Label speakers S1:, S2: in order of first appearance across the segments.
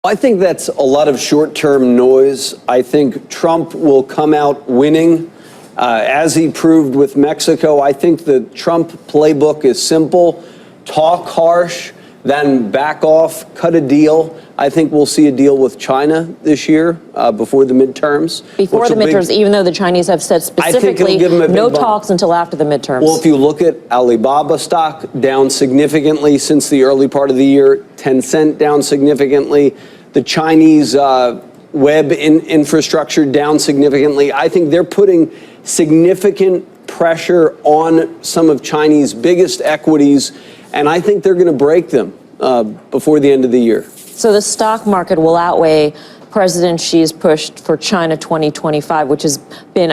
S1: I think that's a lot of short-term noise. I think Trump will come out winning, as he proved with Mexico. I think the Trump playbook is simple: talk harsh, then back off, cut a deal. I think we'll see a deal with China this year before the midterms.
S2: Before the midterms, even though the Chinese have said specifically no talks until after the midterms.
S1: Well, if you look at Alibaba stock, down significantly since the early part of the year, Tencent down significantly, the Chinese web infrastructure down significantly. I think they're putting significant pressure on some of Chinese biggest equities, and I think they're going to break them before the end of the year.
S2: So the stock market will outweigh President Xi's push for China 2025, which has been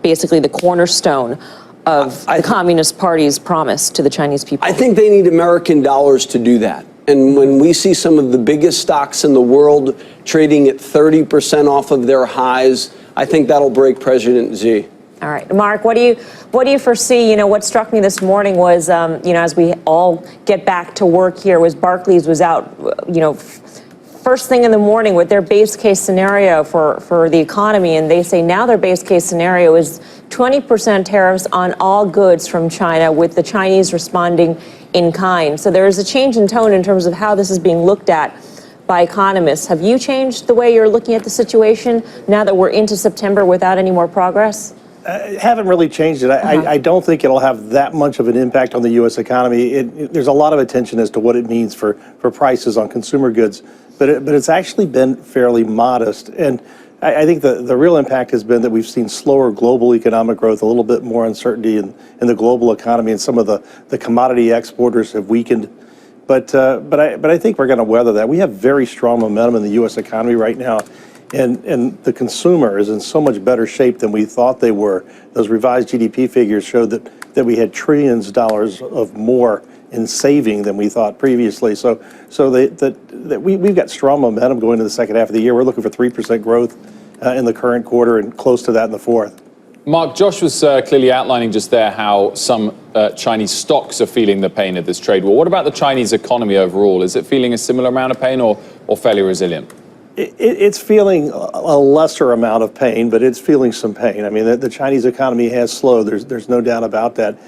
S2: basically the cornerstone of the Communist Party's promise to the Chinese people.
S1: I think they need American dollars to do that. And when we see some of the biggest stocks in the world trading at 30% off of their highs, I think that'll break President Xi.
S2: All right, Mark, what do you foresee? You know, what struck me this morning was, you know, as we all get back to work here, was Barclays was out, you know, first thing in the morning with their base case scenario for the economy, and they say now their base case scenario is 20% tariffs on all goods from China, with the Chinese responding in kind. So there is a change in tone in terms of how this is being looked at by economists. Have you changed the way you're looking at the situation now that we're into September without any more progress?
S3: Haven't really changed it. I don't think it'll have that much of an impact on the U.S. economy. There's a lot of attention as to what it means for prices on consumer goods, but it's actually been fairly modest. And I think the real impact has been that we've seen slower global economic growth, a little bit more uncertainty in the global economy, and some of the commodity exporters have weakened. But I think we're going to weather that. We have very strong momentum in the U.S. economy right now. And the consumer is in so much better shape than we thought they were. Those revised GDP figures showed that we had trillions of dollars of more in saving than we thought previously. So we've got strong momentum going into the second half of the year. We're looking for 3% growth in the current quarter and close to that in the fourth.
S4: Mark, Josh was clearly outlining just there how some Chinese stocks are feeling the pain of this trade war. What about the Chinese economy overall? Is it feeling a similar amount of pain or fairly resilient?
S3: It's feeling a lesser amount of pain, but it's feeling some pain. I mean, the Chinese economy has slowed. There's no doubt about that.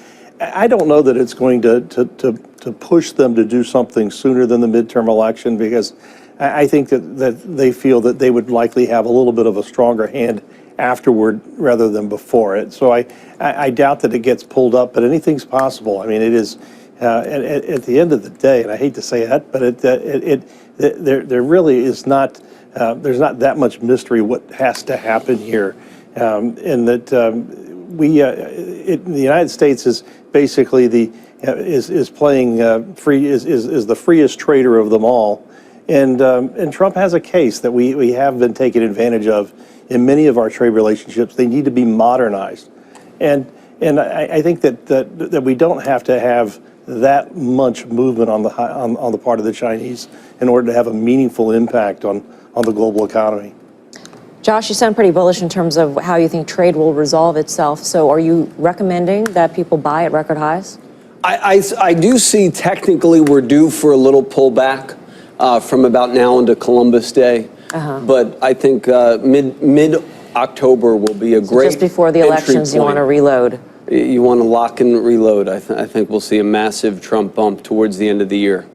S3: I don't know that it's going to push them to do something sooner than the midterm election, because I think that they feel that they would likely have a little bit of a stronger hand afterward rather than before it. So I doubt that it gets pulled up, but anything's possible. I mean, it is at the end of the day, and I hate to say that, but there really is not. There's not that much mystery what has to happen here, in that the United States is basically is playing free is the freest trader of them all, and Trump has a case that we have been taken advantage of in many of our trade relationships. They need to be modernized, and I think that we don't have to have that much movement on the part of the Chinese in order to have a meaningful impact on the global economy.
S2: Josh, you sound pretty bullish in terms of how you think trade will resolve itself. So are you recommending that people buy at record highs?
S1: I do see technically we're due for a little pullback from about now into Columbus Day. But I think mid-October will be a great
S2: just before the elections, you want to reload.
S1: You want to lock and reload. I think we'll see a massive Trump bump towards the end of the year.